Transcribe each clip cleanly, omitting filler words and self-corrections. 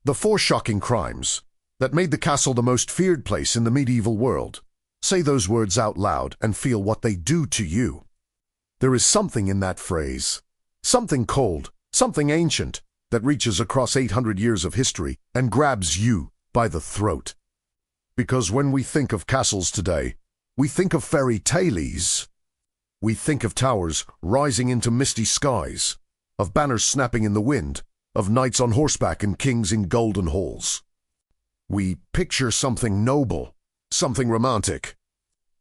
The 4 shocking crimes that made the castle the most feared place in the medieval world. Say those words out loud and feel what they do to you. There is something in that phrase, something cold, something ancient, that reaches across 800 years of history and grabs you by the throat. Because when we think of castles today, we think of fairy tales. We think of towers rising into misty skies, of banners snapping in the wind, of knights on horseback and kings in golden halls. We picture something noble, something romantic,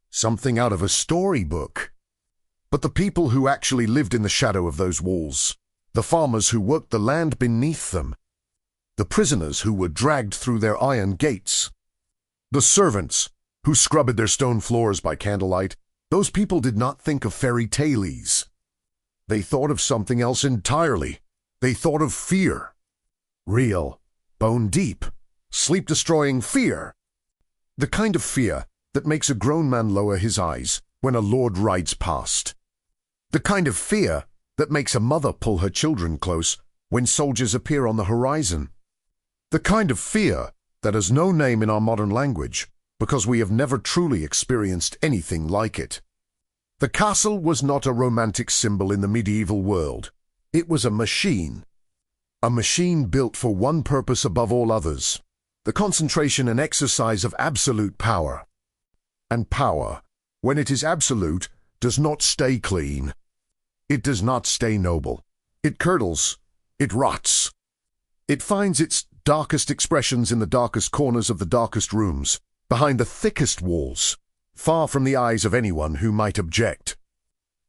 something out of a storybook. But the people who actually lived in the shadow of those walls, the farmers who worked the land beneath them, the prisoners who were dragged through their iron gates, the servants who scrubbed their stone floors by candlelight, those people did not think of fairy tales. They thought of something else entirely. They thought of fear. Real, bone-deep, sleep-destroying fear. The kind of fear that makes a grown man lower his eyes when a lord rides past. The kind of fear that makes a mother pull her children close when soldiers appear on the horizon. The kind of fear that has no name in our modern language because we have never truly experienced anything like it. The castle was not a romantic symbol in the medieval world. It was a machine built for one purpose above all others, the concentration and exercise of absolute power. And power, when it is absolute, does not stay clean. It does not stay noble. It curdles. It rots. It finds its darkest expressions in the darkest corners of the darkest rooms, behind the thickest walls, far from the eyes of anyone who might object.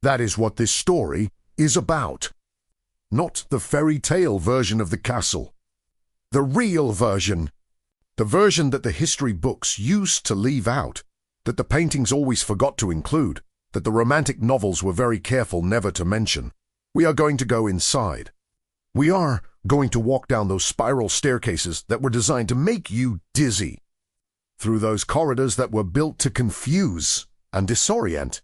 That is what this story is about. Not the fairy tale version of the castle. The real version. The version that the history books used to leave out, that the paintings always forgot to include, that the romantic novels were very careful never to mention. We are going to go inside. We are going to walk down those spiral staircases that were designed to make you dizzy, through those corridors that were built to confuse and disorient,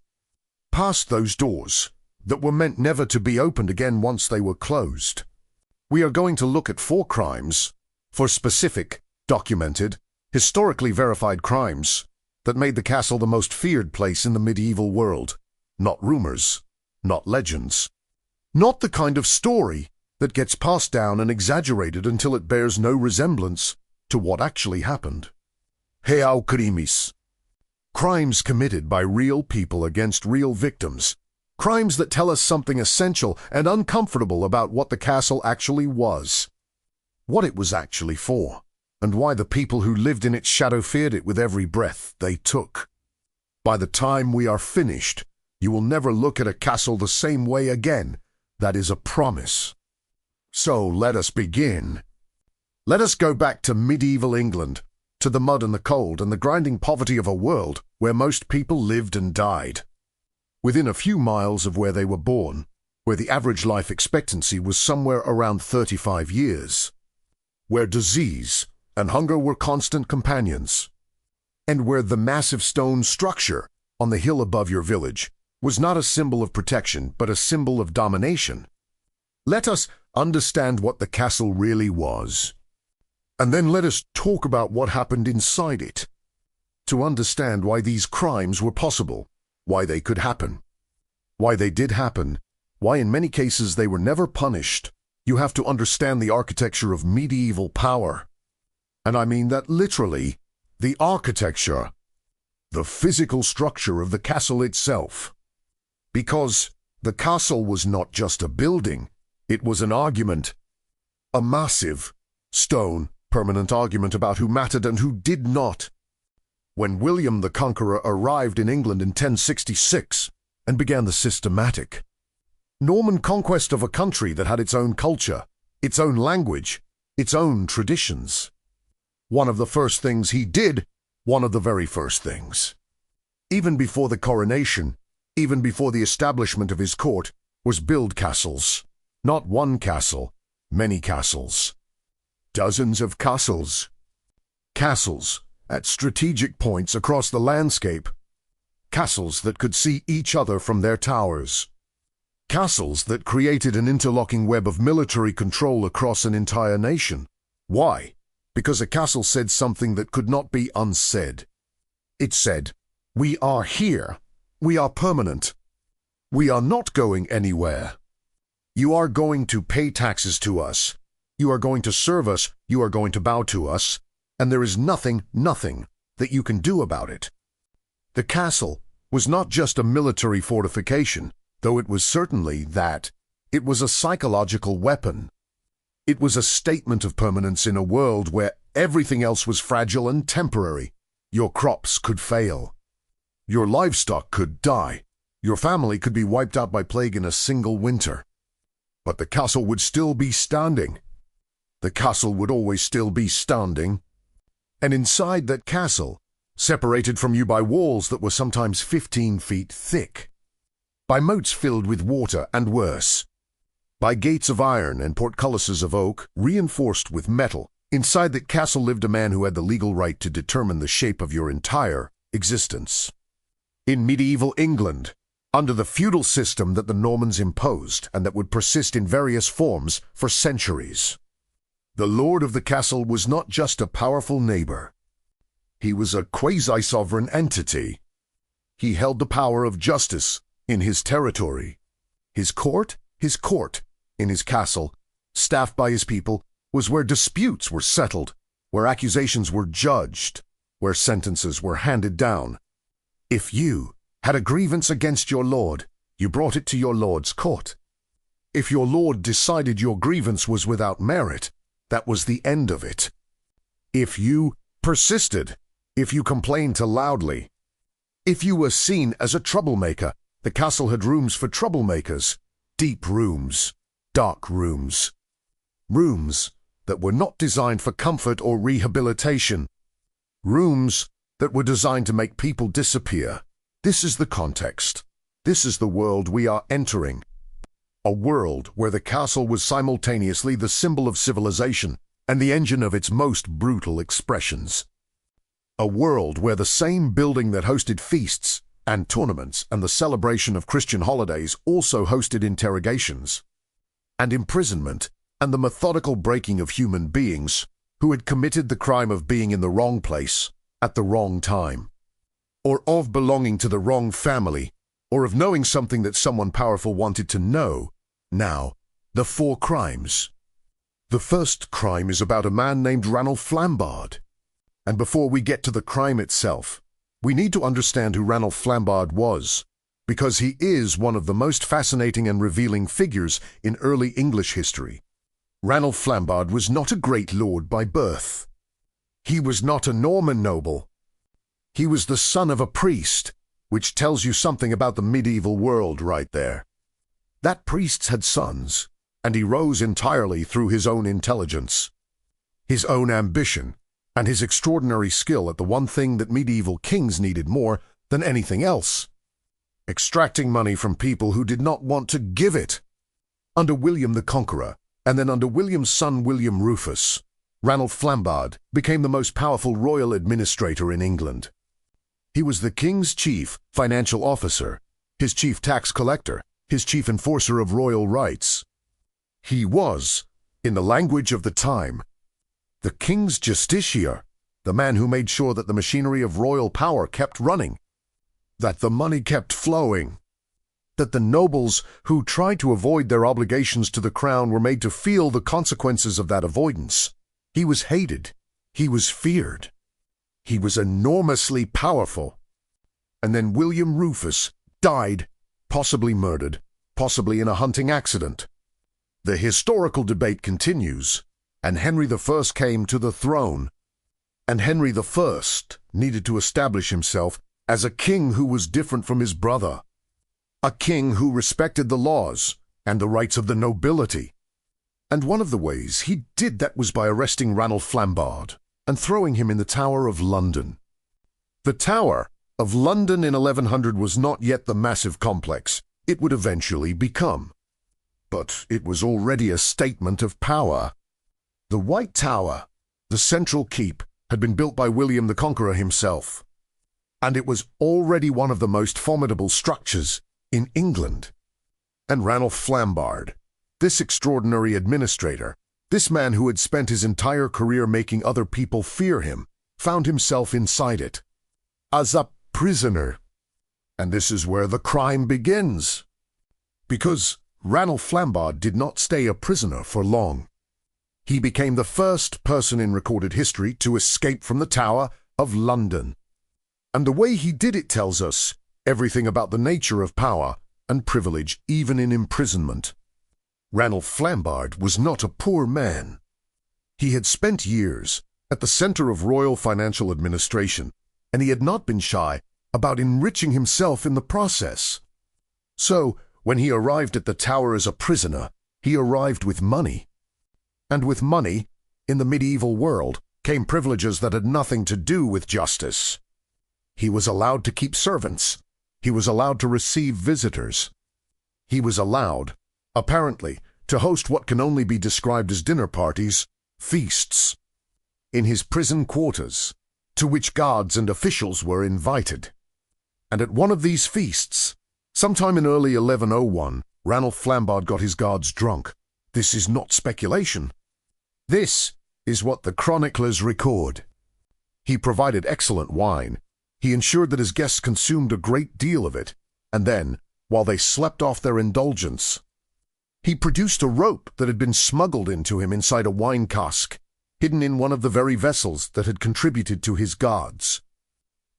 past those doors that were meant never to be opened again once they were closed. We are going to look at 4 crimes, 4 specific, documented, historically verified crimes that made the castle the most feared place in the medieval world. Not rumors, not legends, not the kind of story that gets passed down and exaggerated until it bears no resemblance to what actually happened. Real crimes. Crimes committed by real people against real victims. Crimes that tell us something essential and uncomfortable about what the castle actually was, what it was actually for, and why the people who lived in its shadow feared it with every breath they took. By the time we are finished, you will never look at a castle the same way again. That is a promise. So let us begin. Let us go back to medieval England, to the mud and the cold and the grinding poverty of a world where most people lived and died. Within a few miles of where they were born, where the average life expectancy was somewhere around 35 years, where disease and hunger were constant companions, and where the massive stone structure on the hill above your village was not a symbol of protection but a symbol of domination. Let us understand what the castle really was, and then let us talk about what happened inside it, to understand why these crimes were possible, why they could happen, why they did happen, why in many cases they were never punished. You have to understand the architecture of medieval power. And I mean that literally, the architecture, the physical structure of the castle itself. Because the castle was not just a building, it was an argument. A massive, stone, permanent argument about who mattered and who did not. When William the Conqueror arrived in England in 1066 and began the systematic Norman conquest of a country that had its own culture, its own language, its own traditions. One of the first things he did, one of the very first things, even before the coronation, even before the establishment of his court, was build castles. Not one castle, many castles. Dozens of castles. Castles at strategic points across the landscape. Castles that could see each other from their towers. Castles that created an interlocking web of military control across an entire nation. Why? because the castle said something that could not be unsaid. It said, "We are here. We are permanent. We are not going anywhere. You are going to pay taxes to us. You are going to serve us. You are going to bow to us. And there is nothing that you can do about it." The castle was not just a military fortification, though it was certainly that. It was a psychological weapon. It was a statement of permanence in a world where everything else was fragile and temporary. Your crops could fail. Your livestock could die. Your family could be wiped out by plague in a single winter. But the castle would still be standing. The castle would always still be standing. And inside that castle, separated from you by walls that were sometimes 15 feet thick, by moats filled with water and worse, by gates of iron and portcullises of oak reinforced with metal, inside that castle lived a man who had the legal right to determine the shape of your entire existence. In medieval England, under the feudal system that the Normans imposed and that would persist in various forms for centuries, the lord of the castle was not just a powerful neighbor. He was a quasi-sovereign entity. He held the power of justice in his territory. His court in his castle, staffed by his people, was where disputes were settled, where accusations were judged, where sentences were handed down. If you had a grievance against your lord, you brought it to your lord's court. If your lord decided your grievance was without merit, that was the end of it. If you persisted, if you complained too loudly, if you were seen as a troublemaker, the castle had rooms for troublemakers, deep rooms, dark rooms, rooms that were not designed for comfort or rehabilitation, rooms that were designed to make people disappear. This is the context. This is the world we are entering. A world where the castle was simultaneously the symbol of civilization and the engine of its most brutal expressions. A world where the same building that hosted feasts and tournaments and the celebration of Christian holidays also hosted interrogations and imprisonment and the methodical breaking of human beings who had committed the crime of being in the wrong place at the wrong time, or of belonging to the wrong family, or of knowing something that someone powerful wanted to know. Now, the 4 crimes. The first crime is about a man named Ranulph Flambard. And before we get to the crime itself, we need to understand who Ranulph Flambard was, because he is one of the most fascinating and revealing figures in early English history. Ranulph Flambard was not a great lord by birth. He was not a Norman noble. He was the son of a priest, which tells you something about the medieval world right there. That priest had sons, and he rose entirely through his own intelligence, his own ambition, and his extraordinary skill at the one thing that medieval kings needed more than anything else: extracting money from people who did not want to give it. Under William the Conqueror, and then under William's son William Rufus, Ranulph Flambard became the most powerful royal administrator in England. He was the king's chief financial officer, his chief tax collector, his chief enforcer of royal rights. He was, in the language of the time, the king's justiciar, the man who made sure that the machinery of royal power kept running, that the money kept flowing, that the nobles who tried to avoid their obligations to the crown were made to feel the consequences of that avoidance. He was hated. He was feared. He was enormously powerful. And then William Rufus died, possibly murdered, possibly in a hunting accident. The historical debate continues, and Henry I came to the throne. And Henry I needed to establish himself as a king who was different from his brother, a king who respected the laws and the rights of the nobility. And one of the ways he did that was by arresting Ranulph Flambard and throwing him in the Tower of London. The Tower of London in 1100 was not yet the massive complex it would eventually become, but it was already a statement of power. The White Tower, the central keep, had been built by William the Conqueror himself, and it was already one of the most formidable structures in England. And Ranulph Flambard, this extraordinary administrator, This man who had spent his entire career making other people fear him found himself inside it, as a prisoner. And this is where the crime begins. Because Ranulph Flambard did not stay a prisoner for long. He became the first person in recorded history to escape from the Tower of London. And the way he did it tells us everything about the nature of power and privilege, even in imprisonment. Ranulph Flambard was not a poor man. He had spent years at the center of royal financial administration, and he had not been shy about enriching himself in the process. So, when he arrived at the Tower as a prisoner, he arrived with money. And with money, in the medieval world, came privileges that had nothing to do with justice. He was allowed to keep servants. He was allowed to receive visitors. He was allowed, apparently, to host what can only be described as dinner parties, feasts, in his prison quarters, to which guards and officials were invited. And at one of these feasts, sometime in early 1101, Ranulph Flambard got his guards drunk. This is not speculation. This is what the chroniclers record. He provided excellent wine. He ensured that his guests consumed a great deal of it, and then, while they slept off their indulgence, he produced a rope that had been smuggled into him inside a wine cask, hidden in one of the very vessels that had contributed to his guards.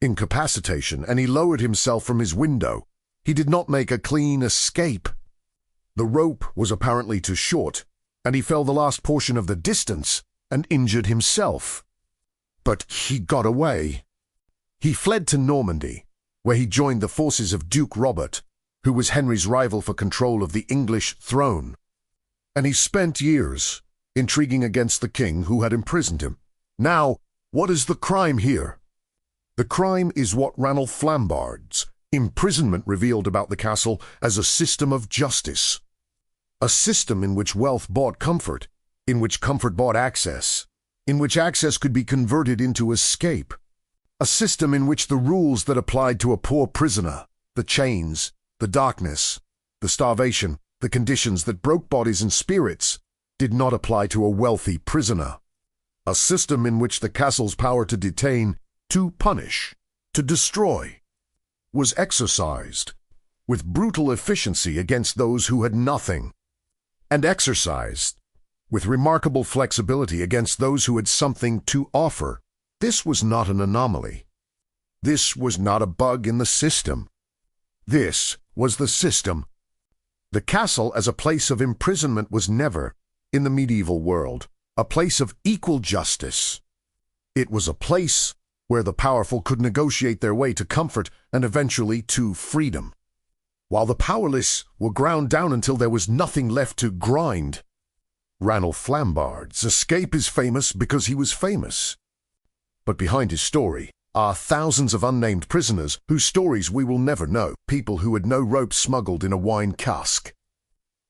Incapacitation, and he lowered himself from his window. He did not make a clean escape. The rope was apparently too short, and he fell the last portion of the distance and injured himself. But he got away. He fled to Normandy, where he joined the forces of Duke Robert, who was Henry's rival for control of the English throne. And he spent years intriguing against the king who had imprisoned him. Now, what is the crime here? The crime is what Ranulph Flambard's imprisonment revealed about the castle as a system of justice. A system in which wealth bought comfort, in which comfort bought access, in which access could be converted into escape. A system in which the rules that applied to a poor prisoner, the chains, the darkness, the starvation, the conditions that broke bodies and spirits, did not apply to a wealthy prisoner. A system in which the castle's power to detain, to punish, to destroy, was exercised with brutal efficiency against those who had nothing, and exercised with remarkable flexibility against those who had something to offer. This was not an anomaly. This was not a bug in the system. This was the system. The castle as a place of imprisonment was never, in the medieval world, a place of equal justice. It was a place where the powerful could negotiate their way to comfort and eventually to freedom, while the powerless were ground down until there was nothing left to grind. Ranulph Flambard's escape is famous because he was famous. But behind his story are thousands of unnamed prisoners whose stories we will never know, people who had no rope smuggled in a wine cask,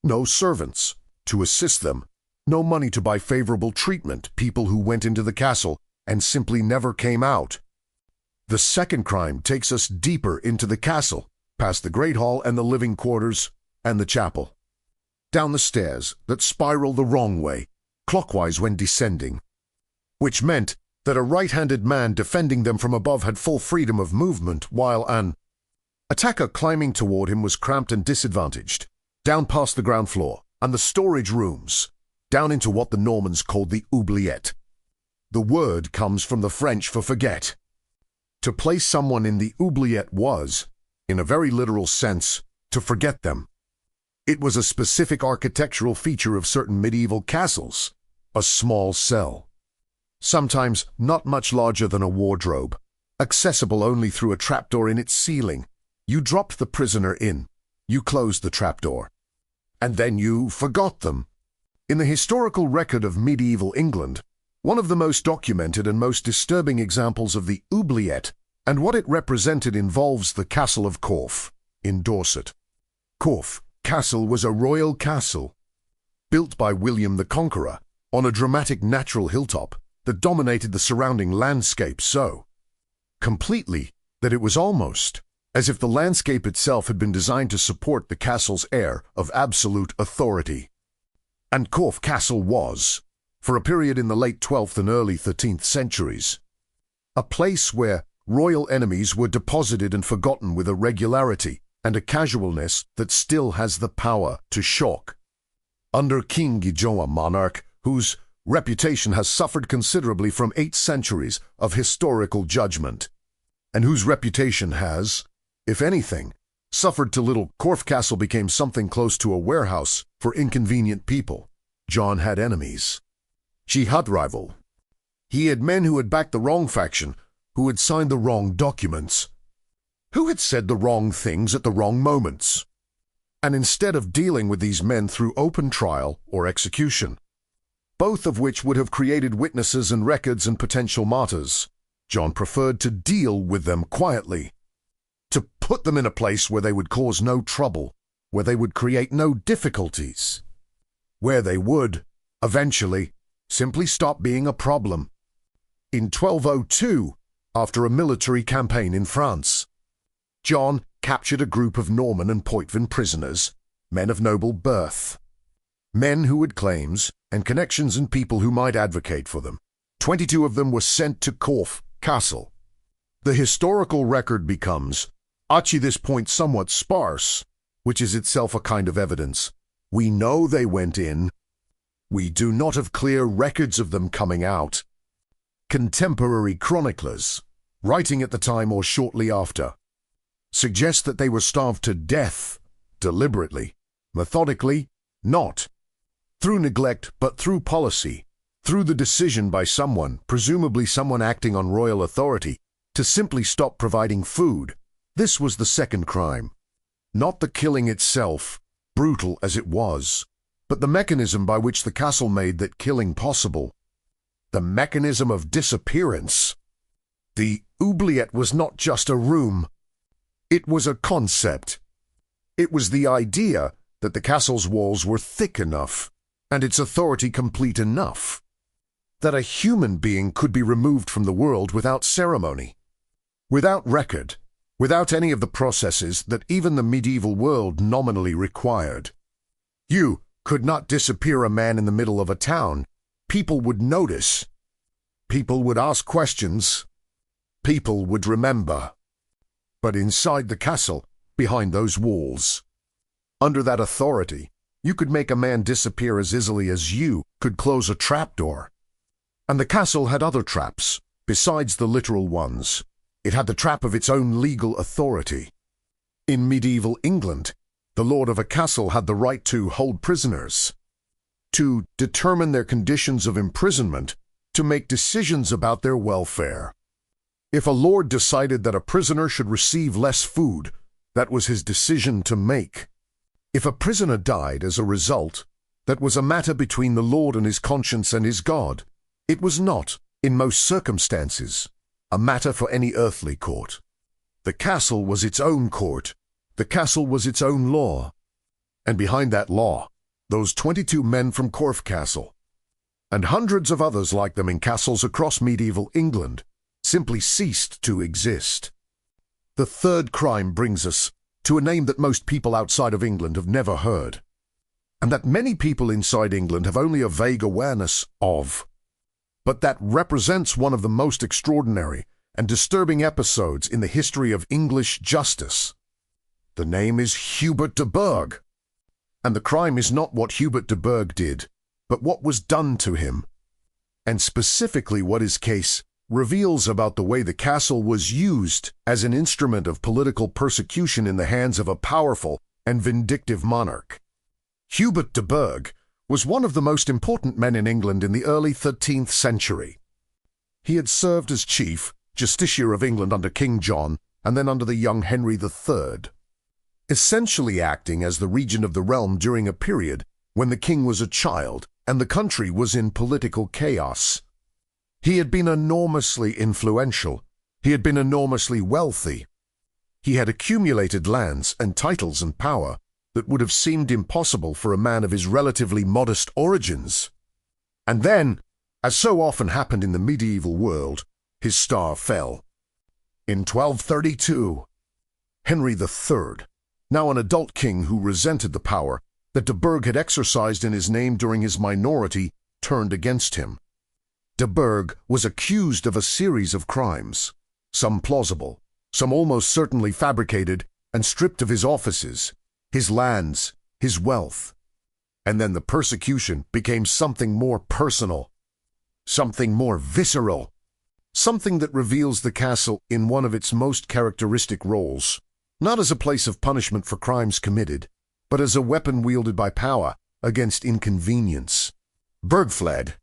no servants to assist them, no money to buy favorable treatment, people who went into the castle and simply never came out. The second crime takes us deeper into the castle, past the Great Hall and the living quarters and the chapel, down the stairs that spiral the wrong way, clockwise when descending, which meant that a right-handed man defending them from above had full freedom of movement, while an attacker climbing toward him was cramped and disadvantaged, down past the ground floor and the storage rooms, down into what the Normans called the oubliette. The word comes from the French for forget. To place someone in the oubliette was, in a very literal sense, to forget them. It was a specific architectural feature of certain medieval castles, a small cell, sometimes not much larger than a wardrobe, accessible only through a trapdoor in its ceiling. You dropped the prisoner in, you closed the trapdoor, and then you forgot them. In the historical record of medieval England, one of the most documented and most disturbing examples of the oubliette and what it represented involves the Castle of Corfe in Dorset. Corfe Castle was a royal castle, built by William the Conqueror on a dramatic natural hilltop that dominated the surrounding landscape so completely that it was almost as if the landscape itself had been designed to support the castle's air of absolute authority. And Corfe Castle was, for a period in the late 12th and early 13th centuries. A place where royal enemies were deposited and forgotten with a regularity and a casualness that still has the power to shock. Under King Guizhou, a monarch whose reputation has suffered considerably from 8 centuries of historical judgment, and whose reputation has, if anything, suffered too little, Corfe Castle became something close to a warehouse for inconvenient people. John had enemies. Jihad rival. He had men who had backed the wrong faction, who had signed the wrong documents, who had said the wrong things at the wrong moments. And instead of dealing with these men through open trial or execution, both of which would have created witnesses and records and potential martyrs, John preferred to deal with them quietly, to put them in a place where they would cause no trouble, where they would create no difficulties, where they would, eventually, simply stop being a problem. In 1202, after a military campaign in France, John captured a group of Norman and Poitevin prisoners, men of noble birth, men who had claims and connections and people who might advocate for them. 22 of them were sent to Corfe Castle. The historical record becomes, up to this point, somewhat sparse, which is itself a kind of evidence. We know they went in. We do not have clear records of them coming out. Contemporary chroniclers, writing at the time or shortly after, suggest that they were starved to death, deliberately, methodically, not through neglect but through policy, through the decision by someone, presumably someone acting on royal authority, to simply stop providing food. This was the second crime. Not the killing itself, brutal as it was, but the mechanism by which the castle made that killing possible. The mechanism of disappearance. The oubliette was not just a room. It was a concept. It was the idea that the castle's walls were thick enough, and its authority complete enough, that a human being could be removed from the world without ceremony, without record, without any of the processes that even the medieval world nominally required. You could not disappear a man in the middle of a town. People would notice. People would ask questions. People would remember. But inside the castle, behind those walls, under that authority, you could make a man disappear as easily as you could close a trapdoor. And the castle had other traps, besides the literal ones. It had the trap of its own legal authority. In medieval England, the lord of a castle had the right to hold prisoners, to determine their conditions of imprisonment, to make decisions about their welfare. If a lord decided that a prisoner should receive less food, that was his decision to make. If a prisoner died as a result, that was a matter between the lord and his conscience and his God. It was not, in most circumstances, a matter for any earthly court. The castle was its own court. The castle was its own law. And behind that law, those 22 men from Corfe Castle, and hundreds of others like them in castles across medieval England, simply ceased to exist. The third crime brings us to a name that most people outside of England have never heard, and that many people inside England have only a vague awareness of, but that represents one of the most extraordinary and disturbing episodes in the history of English justice. The name is Hubert de Burgh, and the crime is not what Hubert de Burgh did, but what was done to him, and specifically what his case reveals about the way the castle was used as an instrument of political persecution in the hands of a powerful and vindictive monarch. Hubert de Burgh was one of the most important men in England in the early 13th century. He had served as chief justiciar of England under King John and then under the young Henry III, essentially acting as the regent of the realm during a period when the king was a child and the country was in political chaos. He had been enormously influential. He had been enormously wealthy. He had accumulated lands and titles and power that would have seemed impossible for a man of his relatively modest origins. And then, as so often happened in the medieval world, his star fell. In 1232, Henry III, now an adult king who resented the power that de Burgh had exercised in his name during his minority, turned against him. De Burgh was accused of a series of crimes, some plausible, some almost certainly fabricated, and stripped of his offices, his lands, his wealth. And then the persecution became something more personal, something more visceral, something that reveals the castle in one of its most characteristic roles, not as a place of punishment for crimes committed, but as a weapon wielded by power against inconvenience. Burgh fled.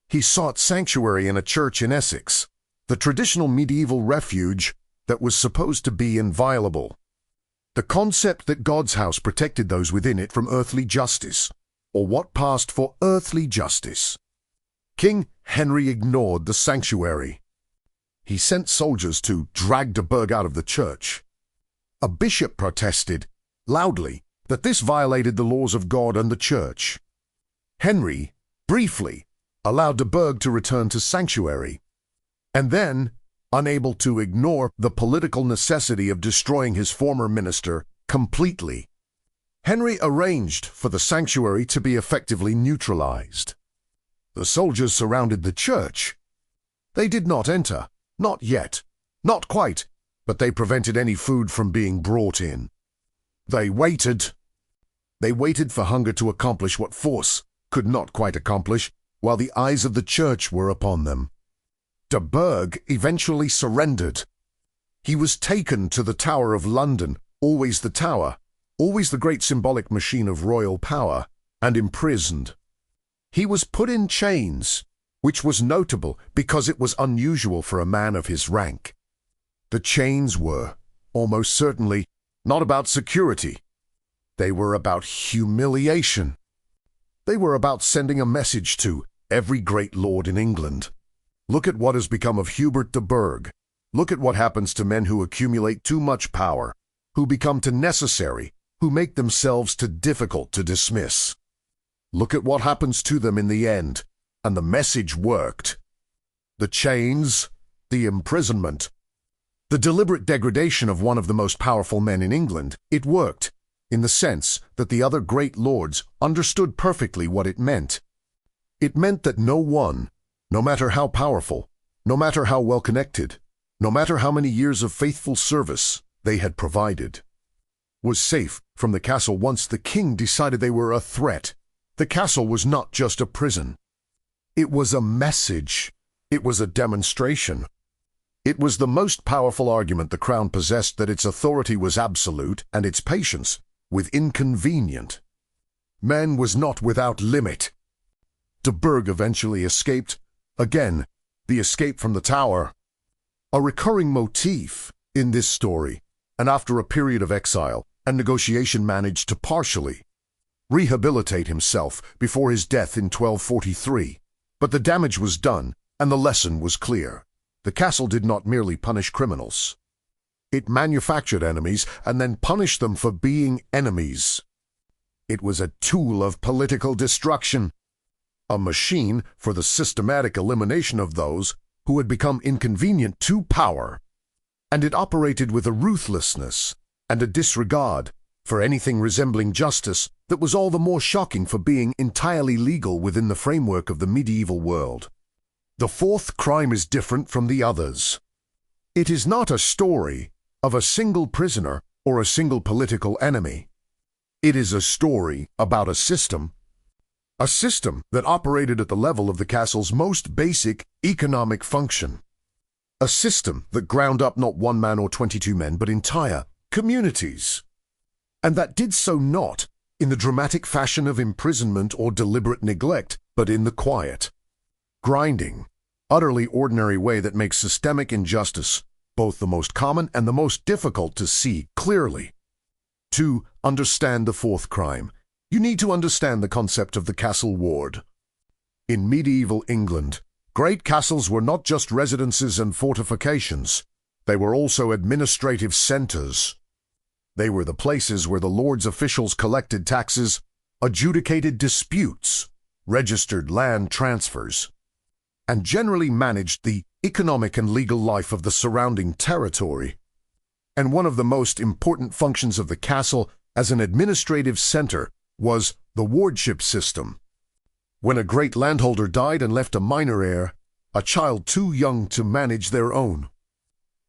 He sought sanctuary in a church in Essex, the traditional medieval refuge that was supposed to be inviolable. The concept that God's house protected those within it from earthly justice, or what passed for earthly justice. King Henry ignored the sanctuary. He sent soldiers to drag de Burgh out of the church. A bishop protested, loudly, that this violated the laws of God and the church. Henry, briefly, allowed de Burgh to return to sanctuary, and then, unable to ignore the political necessity of destroying his former minister completely, Henry arranged for the sanctuary to be effectively neutralized. The soldiers surrounded the church. They did not enter, not yet, not quite, but they prevented any food from being brought in. They waited. They waited for hunger to accomplish what force could not quite accomplish, while the eyes of the church were upon them. De Burgh eventually surrendered. He was taken to the Tower of London, always the Tower, always the great symbolic machine of royal power, and imprisoned. He was put in chains, which was notable because it was unusual for a man of his rank. The chains were, almost certainly, not about security. They were about humiliation. They were about sending a message to every great lord in England. Look at what has become of Hubert de Burgh. Look at what happens to men who accumulate too much power, who become too necessary, who make themselves too difficult to dismiss. Look at what happens to them in the end, and the message worked. The chains, the imprisonment, the deliberate degradation of one of the most powerful men in England, it worked, in the sense that the other great lords understood perfectly what it meant. It meant that no one, no matter how powerful, no matter how well connected, no matter how many years of faithful service they had provided, was safe from the castle once the king decided they were a threat. The castle was not just a prison. It was a message. It was a demonstration. It was the most powerful argument the crown possessed that its authority was absolute and its patience with inconvenient. Man was not without limit. De Burgh eventually escaped. Again, the escape from the Tower. A recurring motif in this story, and after a period of exile and negotiation managed to partially rehabilitate himself before his death in 1243. But the damage was done, and the lesson was clear. The castle did not merely punish criminals. It manufactured enemies and then punished them for being enemies. It was a tool of political destruction, a machine for the systematic elimination of those who had become inconvenient to power, and it operated with a ruthlessness and a disregard for anything resembling justice that was all the more shocking for being entirely legal within the framework of the medieval world. The fourth crime is different from the others. It is not a story of a single prisoner or a single political enemy. It is a story about a system that operated at the level of the castle's most basic economic function. A system that ground up not one man or 22 men, but entire communities. And that did so not in the dramatic fashion of imprisonment or deliberate neglect, but in the quiet, grinding, utterly ordinary way that makes systemic injustice both the most common and the most difficult to see clearly. To understand the fourth crime, you need to understand the concept of the castle ward. In medieval England, great castles were not just residences and fortifications. They were also administrative centers. They were the places where the lord's officials collected taxes, adjudicated disputes, registered land transfers, and generally managed the economic and legal life of the surrounding territory. And one of the most important functions of the castle as an administrative center was the wardship system. When a great landholder died and left a minor heir, a child too young to manage their own.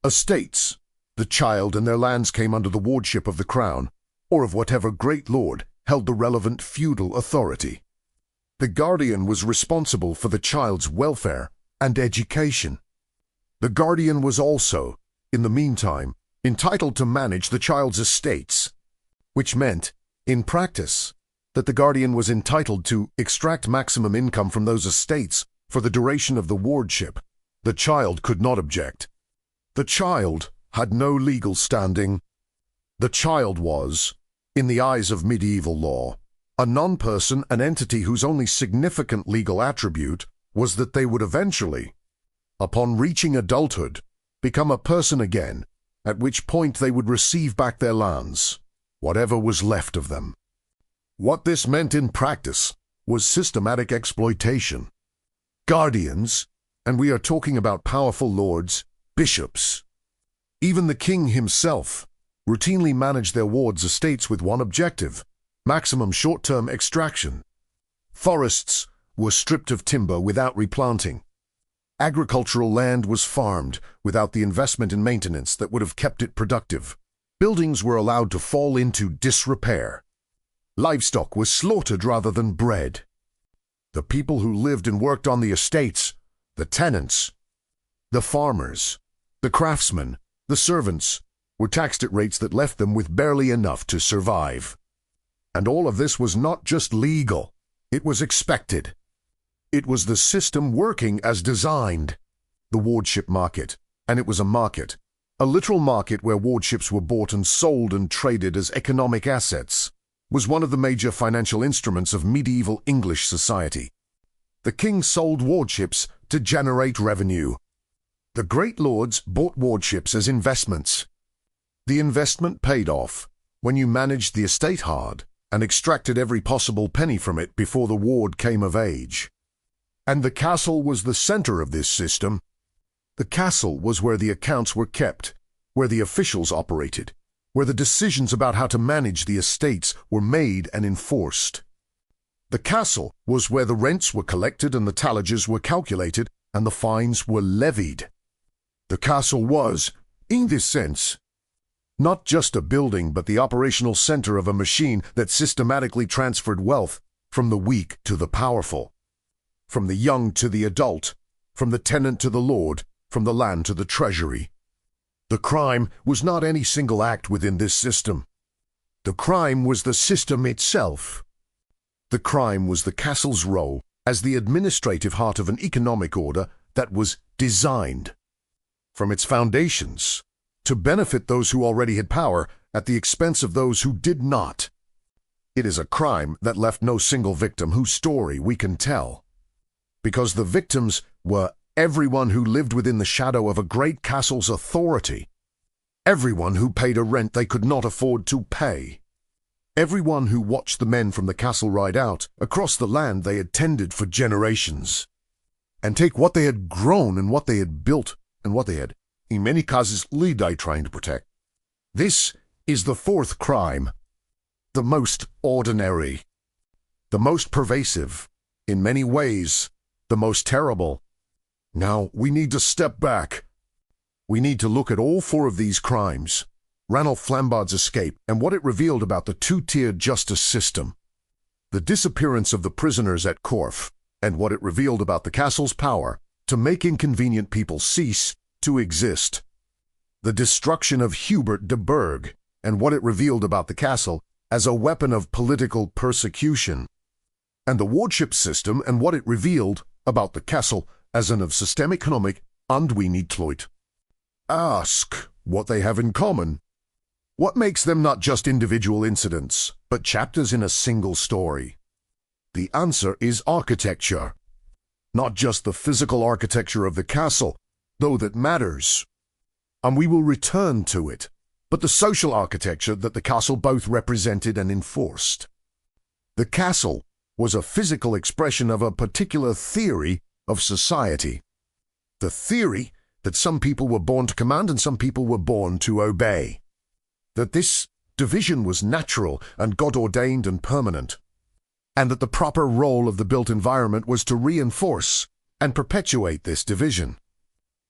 Estates. The child and their lands came under the wardship of the crown, or of whatever great lord held the relevant feudal authority. The guardian was responsible for the child's welfare and education. The guardian was also, in the meantime, entitled to manage the child's estates, which meant, in practice, that the guardian was entitled to extract maximum income from those estates for the duration of the wardship. The child could not object. The child had no legal standing. The child was, in the eyes of medieval law, a non-person, an entity whose only significant legal attribute was that they would eventually, upon reaching adulthood, become a person again, at which point they would receive back their lands, whatever was left of them. What this meant in practice was systematic exploitation. Guardians, and we are talking about powerful lords, bishops, even the king himself, routinely managed their wards' estates with one objective: maximum short-term extraction. Forests were stripped of timber without replanting. Agricultural land was farmed without the investment in maintenance that would have kept it productive. Buildings were allowed to fall into disrepair. Livestock was slaughtered rather than bred. The people who lived and worked on the estates, the tenants, the farmers, the craftsmen, the servants, were taxed at rates that left them with barely enough to survive. And all of this was not just legal, it was expected. It was the system working as designed. The wardship market, and it was a market, a literal market where wardships were bought and sold and traded as economic assets, was one of the major financial instruments of medieval English society. The king sold wardships to generate revenue. The great lords bought wardships as investments. The investment paid off when you managed the estate hard and extracted every possible penny from it before the ward came of age. And the castle was the center of this system. The castle was where the accounts were kept, where the officials operated, where the decisions about how to manage the estates were made and enforced. The castle was where the rents were collected and the tallages were calculated and the fines were levied. The castle was, in this sense, not just a building but the operational center of a machine that systematically transferred wealth from the weak to the powerful, from the young to the adult, from the tenant to the lord, from the land to the treasury. The crime was not any single act within this system. The crime was the system itself. The crime was the castle's role as the administrative heart of an economic order that was designed, from its foundations, to benefit those who already had power at the expense of those who did not. It is a crime that left no single victim whose story we can tell, because the victims were everyone who lived within the shadow of a great castle's authority, everyone who paid a rent they could not afford to pay, everyone who watched the men from the castle ride out across the land they had tended for generations, and take what they had grown and what they had built and what they had, in many cases, died trying to protect. This is the fourth crime, the most ordinary, the most pervasive, in many ways, the most terrible. Now, we need to step back. We need to look at all four of these crimes, Ranulph Flambard's escape and what it revealed about the two-tiered justice system, the disappearance of the prisoners at Corfe, and what it revealed about the castle's power to make inconvenient people cease to exist, the destruction of Hubert de Burgh, and what it revealed about the castle as a weapon of political persecution, and the wardship system and what it revealed about the castle as an of system economic andwinigtloit. Ask what they have in common. What makes them not just individual incidents, but chapters in a single story? The answer is architecture. Not just the physical architecture of the castle, though that matters, and we will return to it, but the social architecture that the castle both represented and enforced. The castle was a physical expression of a particular theory of society. The theory that some people were born to command and some people were born to obey. That this division was natural and God-ordained and permanent. and that the proper role of the built environment was to reinforce and perpetuate this division.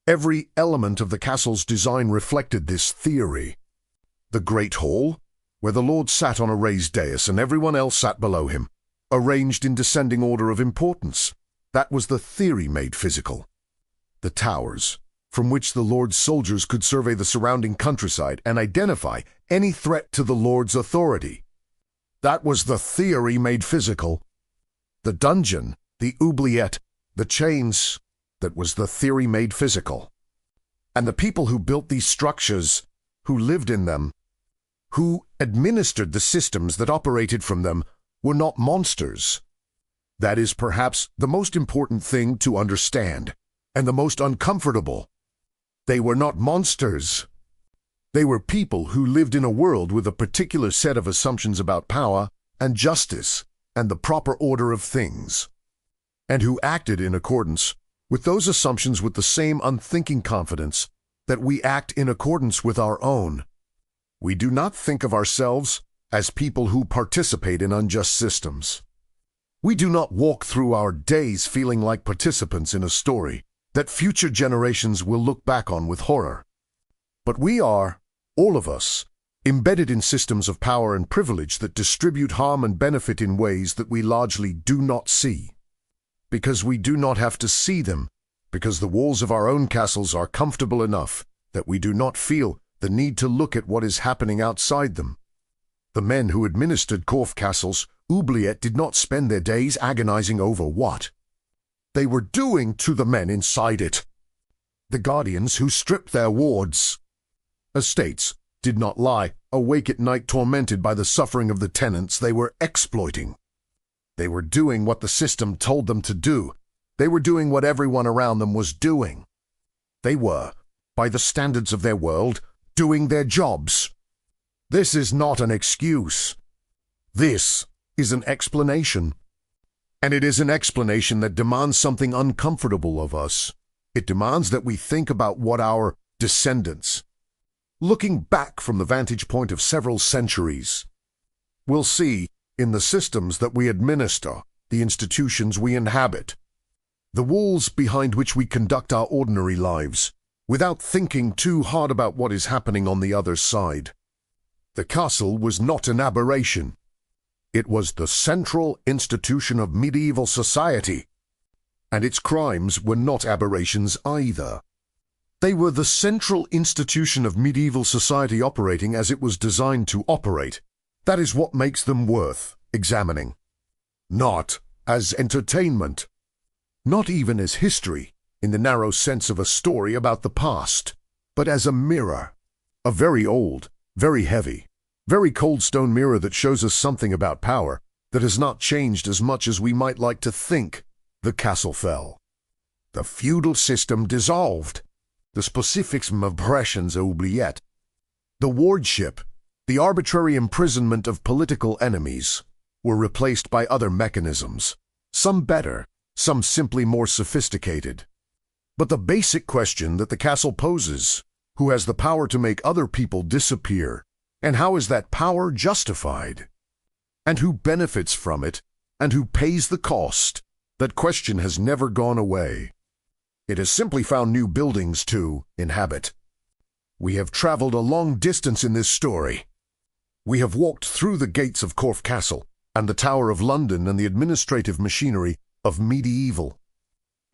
Every element of the castle's design reflected this theory. The Great Hall, where the Lord sat on a raised dais and everyone else sat below him, arranged in descending order of importance. That was the theory made physical. The towers, from which the Lord's soldiers could survey the surrounding countryside and identify any threat to the Lord's authority. That was the theory made physical. The dungeon, the oubliette, the chains, that was the theory made physical. And the people who built these structures, who lived in them, who administered the systems that operated from them, were not monsters. That is perhaps the most important thing to understand, and the most uncomfortable. They were not monsters. They were people who lived in a world with a particular set of assumptions about power and justice and the proper order of things, and who acted in accordance with those assumptions with the same unthinking confidence that we act in accordance with our own. We do not think of ourselves as people who participate in unjust systems. We do not walk through our days feeling like participants in a story that future generations will look back on with horror. But we are, all of us, embedded in systems of power and privilege that distribute harm and benefit in ways that we largely do not see. Because we do not have to see them, because the walls of our own castles are comfortable enough that we do not feel the need to look at what is happening outside them. The men who administered Corfe Castle's oubliette did not spend their days agonizing over what they were doing to the men inside it. The guardians who stripped their wards' estates did not lie awake at night tormented by the suffering of the tenants they were exploiting. They were doing what the system told them to do. They were doing what everyone around them was doing. They were, by the standards of their world, doing their jobs. This is not an excuse. This is an explanation. And it is an explanation that demands something uncomfortable of us. It demands that we think about what our descendants, looking back from the vantage point of several centuries, will see in the systems that we administer, the institutions we inhabit, the walls behind which we conduct our ordinary lives, without thinking too hard about what is happening on the other side. The castle was not an aberration. It was the central institution of medieval society, and its crimes were not aberrations either. They were the central institution of medieval society operating as it was designed to operate. That is what makes them worth examining. Not as entertainment. Not even as history, in the narrow sense of a story about the past, but as a mirror. A very old, very heavy, very cold stone mirror that shows us something about power that has not changed as much as we might like to think. The castle fell. The feudal system dissolved. The specifics m'impressions oubliette. The wardship, the arbitrary imprisonment of political enemies, were replaced by other mechanisms, some better, some simply more sophisticated. But the basic question that the castle poses, who has the power to make other people disappear, and how is that power justified? And who benefits from it, and who pays the cost? That question has never gone away. It has simply found new buildings to inhabit. We have traveled a long distance in this story. We have walked through the gates of Corfe Castle and the Tower of London and the administrative machinery of medieval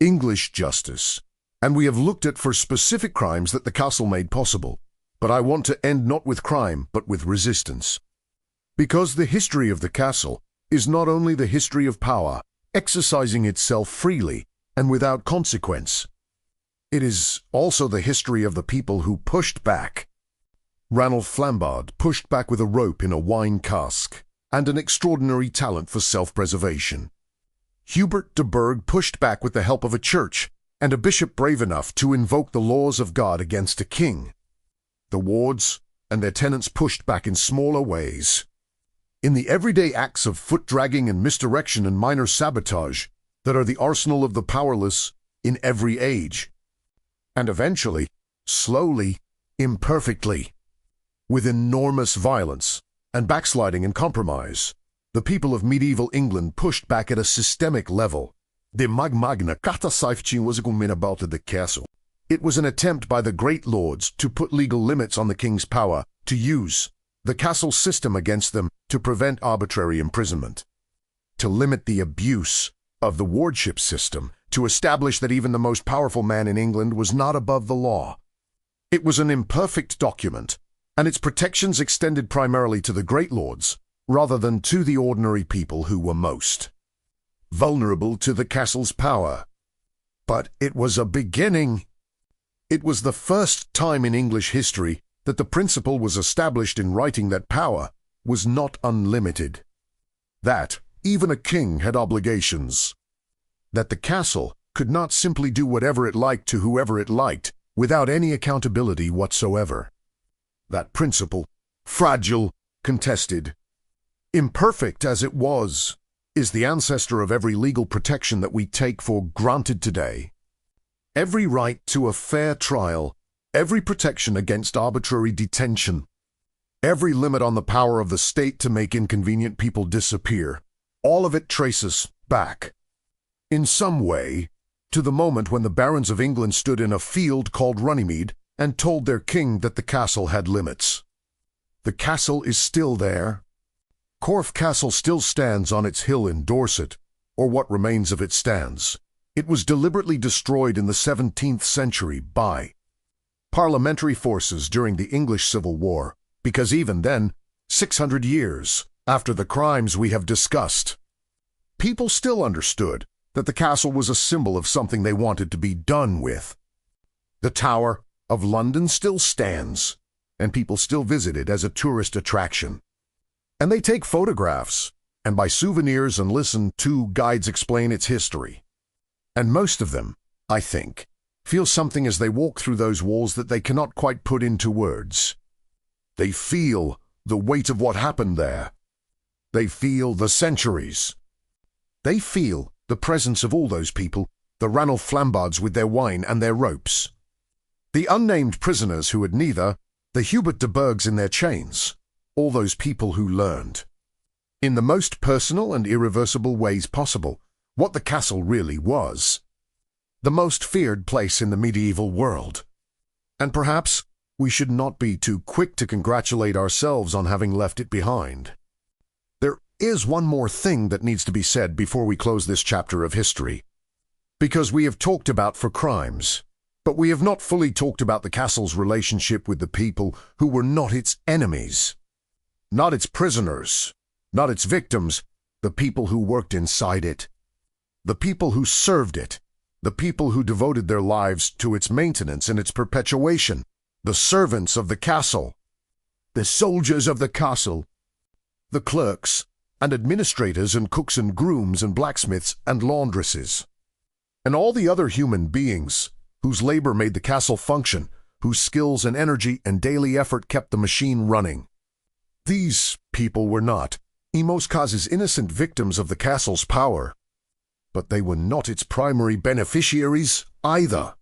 English justice, and we have looked at for specific crimes that the castle made possible. But I want to end not with crime, but with resistance. Because the history of the castle is not only the history of power, exercising itself freely and without consequence. It is also the history of the people who pushed back. Ranulph Flambard pushed back with a rope in a wine cask and an extraordinary talent for self-preservation. Hubert de Burgh pushed back with the help of a church and a bishop brave enough to invoke the laws of God against a king. The wards and their tenants pushed back in smaller ways. In the everyday acts of foot-dragging and misdirection and minor sabotage that are the arsenal of the powerless in every age. And eventually, slowly, imperfectly, with enormous violence and backsliding and compromise, The people of medieval England pushed back at a systemic level. The Magna Carta was about the castle. It was an attempt by the great lords to put legal limits on the king's power, to use the castle system against them to prevent arbitrary imprisonment, to limit the abuse of the wardship system, to establish that even the most powerful man in England was not above the law. It was an imperfect document, and its protections extended primarily to the great lords, rather than to the ordinary people who were most vulnerable to the castle's power. But it was a beginning. It was the first time in English history that the principle was established in writing that power was not unlimited, that even a king had obligations, that the castle could not simply do whatever it liked to whoever it liked without any accountability whatsoever. That principle, fragile, contested, imperfect as it was, is the ancestor of every legal protection that we take for granted today. Every right to a fair trial, every protection against arbitrary detention, every limit on the power of the state to make inconvenient people disappear, all of it traces back, in some way, to the moment when the barons of England stood in a field called Runnymede and told their king that the castle had limits. The castle is still there. Corfe Castle still stands on its hill in Dorset, or what remains of it stands. It was deliberately destroyed in the 17th century by parliamentary forces during the English Civil War, because even then, 600 years after the crimes we have discussed, people still understood that the castle was a symbol of something they wanted to be done with. The Tower of London still stands, and people still visit it as a tourist attraction. And they take photographs and buy souvenirs and listen to guides explain its history. And most of them, I think, feel something as they walk through those walls that they cannot quite put into words. They feel the weight of what happened there. They feel the centuries. They feel the presence of all those people, the Ranulph Flambards with their wine and their ropes, the unnamed prisoners who had neither, the Hubert de Burghs in their chains, all those people who learned, in the most personal and irreversible ways possible, what the castle really was, the most feared place in the medieval world. And perhaps we should not be too quick to congratulate ourselves on having left it behind. There is one more thing that needs to be said before we close this chapter of history, because we have talked about for crimes, but we have not fully talked about the castle's relationship with the people who were not its enemies, not its prisoners, not its victims, the people who worked inside it, the people who served it, the people who devoted their lives to its maintenance and its perpetuation, the servants of the castle, the soldiers of the castle, the clerks and administrators and cooks and grooms and blacksmiths and laundresses, and all the other human beings whose labor made the castle function, whose skills and energy and daily effort kept the machine running. These people were not, in most cases, innocent victims of the castle's power, but they were not its primary beneficiaries either.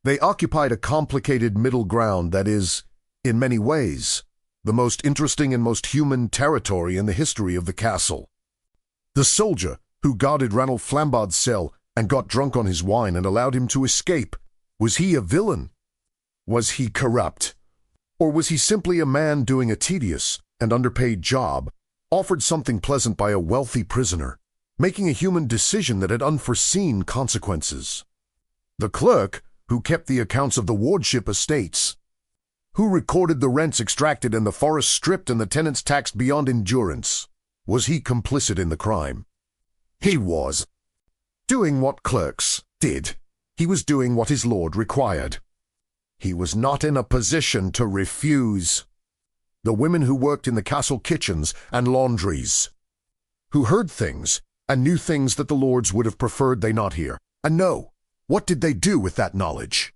They occupied a complicated middle ground that is, in many ways, the most interesting and most human territory in the history of the castle. The soldier who guarded Ranulph Flambard's cell and got drunk on his wine and allowed him to escape, was he a villain? Was he corrupt? Or was he simply a man doing a tedious and underpaid job, offered something pleasant by a wealthy prisoner, making a human decision that had unforeseen consequences? The clerk who kept the accounts of the wardship estates, who recorded the rents extracted and the forest stripped and the tenants taxed beyond endurance, was he complicit in the crime? He was. Doing what clerks did, he was doing what his lord required. He was not in a position to refuse. The women who worked in the castle kitchens and laundries, who heard things and knew things that the lords would have preferred they not hear, and know, what did they do with that knowledge?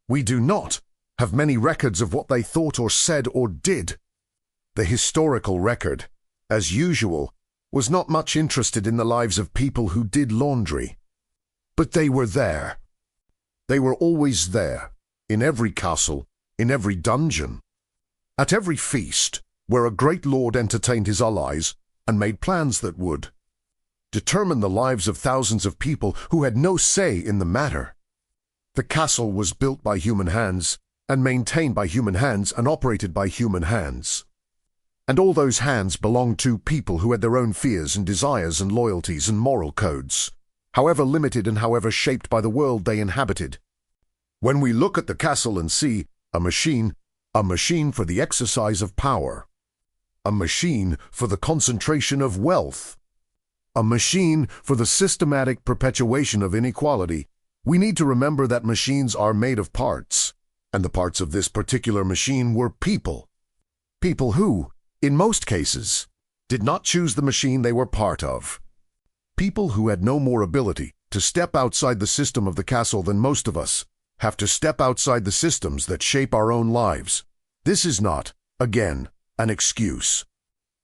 We do not have many records of what they thought or said or did. The historical record, as usual, was not much interested in the lives of people who did laundry. But they were there. They were always there, in every castle, in every dungeon. At every feast, where a great lord entertained his allies, and made plans that would determine the lives of thousands of people who had no say in the matter. The castle was built by human hands, and maintained by human hands, and operated by human hands. And all those hands belonged to people who had their own fears and desires and loyalties and moral codes, however limited and however shaped by the world they inhabited. When we look at the castle and see a machine for the exercise of power, a machine for the concentration of wealth, a machine for the systematic perpetuation of inequality, we need to remember that machines are made of parts, and the parts of this particular machine were people. People who, in most cases, did not choose the machine they were part of. People who had no more ability to step outside the system of the castle than most of us have to step outside the systems that shape our own lives. This is not, again, an excuse.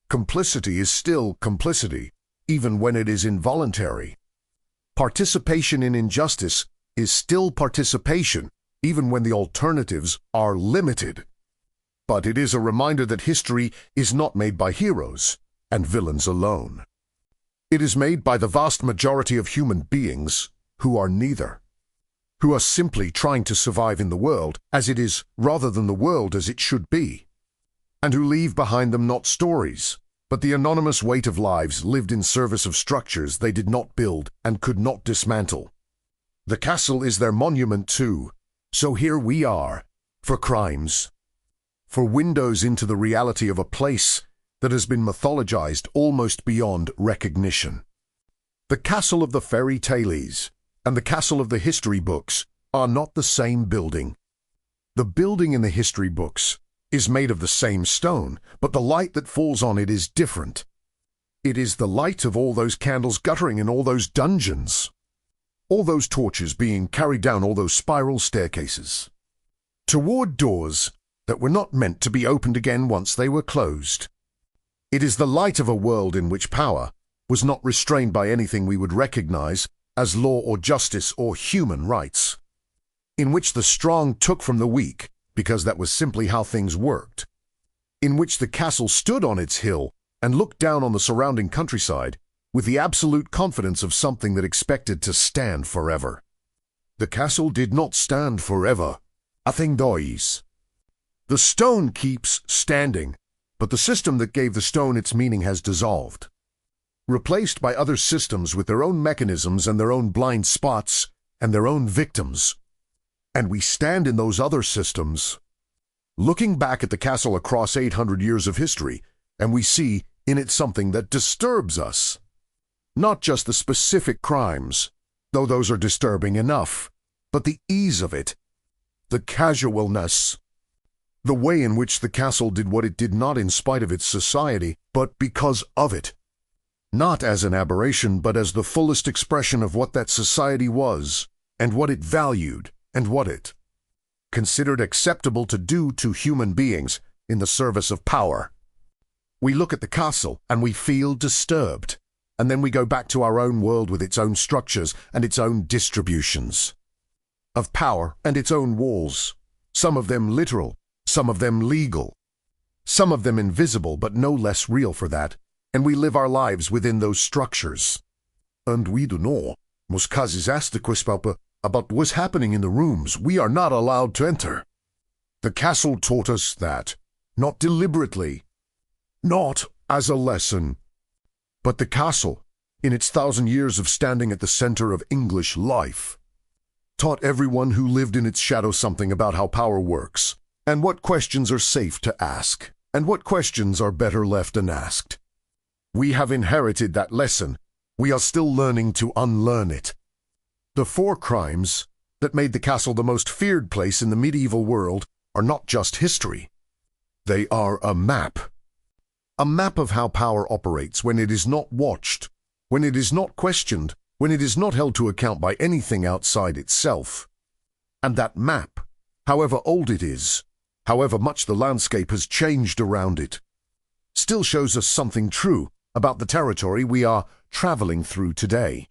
Complicity is still complicity, even when it is involuntary. Participation in injustice is still participation, even when the alternatives are limited. But it is a reminder that history is not made by heroes and villains alone. It is made by the vast majority of human beings who are neither, who are simply trying to survive in the world as it is rather than the world as it should be, and who leave behind them not stories, but the anonymous weight of lives lived in service of structures they did not build and could not dismantle. The castle is their monument too, so here we are, for crimes, for windows into the reality of a place that has been mythologized almost beyond recognition. The castle of the fairy tales and the castle of the history books are not the same building. The building in the history books is made of the same stone, but the light that falls on it is different. It is the light of all those candles guttering in all those dungeons, all those torches being carried down all those spiral staircases, toward doors that were not meant to be opened again once they were closed. It is the light of a world in which power was not restrained by anything we would recognize as law or justice or human rights, in which the strong took from the weak because that was simply how things worked, in which the castle stood on its hill and looked down on the surrounding countryside with the absolute confidence of something that expected to stand forever. The castle did not stand forever. A thing dies. The stone keeps standing, but the system that gave the stone its meaning has dissolved, replaced by other systems with their own mechanisms and their own blind spots and their own victims. And we stand in those other systems, looking back at the castle across 800 years of history, and we see in it something that disturbs us. Not just the specific crimes, though those are disturbing enough, but the ease of it, the casualness, the way in which the castle did what it did not in spite of its society, but because of it. Not as an aberration, but as the fullest expression of what that society was, and what it valued, and what it considered acceptable to do to human beings in the service of power. We look at the castle and we feel disturbed, and then we go back to our own world with its own structures and its own distributions of power and its own walls, some of them literal, some of them legal, some of them invisible but no less real for that, and we live our lives within those structures. And we do know, most cases ask the quispelte about what's happening in the rooms we are not allowed to enter. The castle taught us that, not deliberately, not as a lesson, but the castle, in its 1,000 years of standing at the center of English life, taught everyone who lived in its shadow something about how power works, and what questions are safe to ask, and what questions are better left unasked. We have inherited that lesson. We are still learning to unlearn it. The 4 crimes that made the castle the most feared place in the medieval world are not just history. They are a map of how power operates when it is not watched, when it is not questioned, when it is not held to account by anything outside itself. And that map, however old it is, however much the landscape has changed around it, still shows us something true about the territory we are traveling through today.